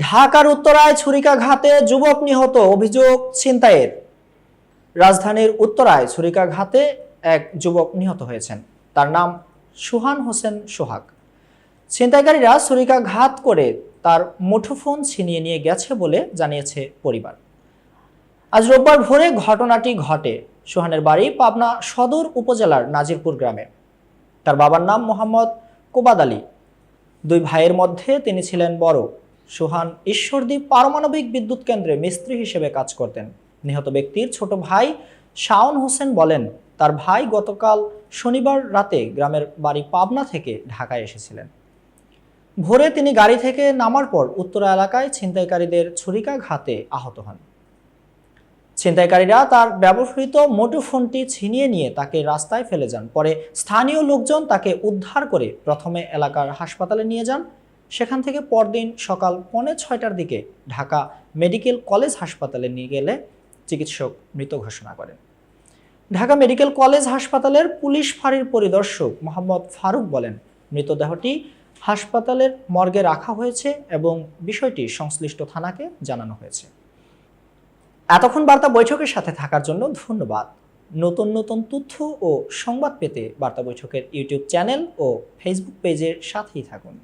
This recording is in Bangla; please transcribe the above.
ঢাকার উত্তরায় ছুরিকাঘাতে যুবক নিহত, অভিযোগ ছিনতাইয়ের। রাজধানীর উত্তরায় ছুরিকাঘাতে এক যুবক নিহত হয়েছেন। তার নাম সুহান হোসেন সোহাগ। ছিনতাইকারীরা ছুরিকাঘাত করে তার মুঠোফোন ছিনিয়ে নিয়ে গেছে বলে জানিয়েছে পরিবার। আজ রোববার ভোরে ঘটনাটি ঘটে। সোহানের বাড়ি পাবনা সদর উপজেলার নাজিরপুর গ্রামে। তার বাবার নাম মোহাম্মদ কোবাদ আলী। দুই ভাইয়ের মধ্যে তিনি ছিলেন বড়। সোহান ঈশ্বরদী পারমাণবিক বিদ্যুৎ কেন্দ্রে মিস্ত্রি হিসেবে কাজ করতেন। নিহত ব্যক্তির ছোট ভাই শাওন হোসেন বলেন, তার ভাই গতকাল শনিবার রাতে গ্রামের বাড়ি পাবনা থেকে ঢাকায় এসেছিলেন। ভোরে তিনি গাড়ি থেকে নামার পর উত্তরা এলাকায় ছিনতাইকারীদের ছুরিকাঘাতে আহত হন। ছিনতাইকারীরা তার ব্যবহৃত মুঠোফোনটি ছিনিয়ে নিয়ে তাকে রাস্তায় ফেলে যান। পরে স্থানীয় লোকজন তাকে উদ্ধার করে প্রথমে এলাকার হাসপাতালে নিয়ে যান। সেখান থেকে পরদিন সকাল 5:45টার দিকে ঢাকা মেডিকেল কলেজ হাসপাতালে নিয়ে গেলে চিকিৎসক মৃত ঘোষণা করেন। ঢাকা মেডিকেল কলেজ হাসপাতালের পুলিশ ফাঁড়ির পরিদর্শক মোহাম্মদ ফারুক বলেন, মৃতদেহটি হাসপাতালের মর্গে রাখা হয়েছে এবং বিষয়টি সংশ্লিষ্ট থানাকে জানানো হয়েছে। এতক্ষণ বার্তা বৈঠকের সাথে থাকার জন্য ধন্যবাদ। নতুন নতুন তথ্য ও সংবাদ পেতে বার্তা বৈঠকের ইউটিউব চ্যানেল ও ফেসবুক পেজের সাথেই থাকুন।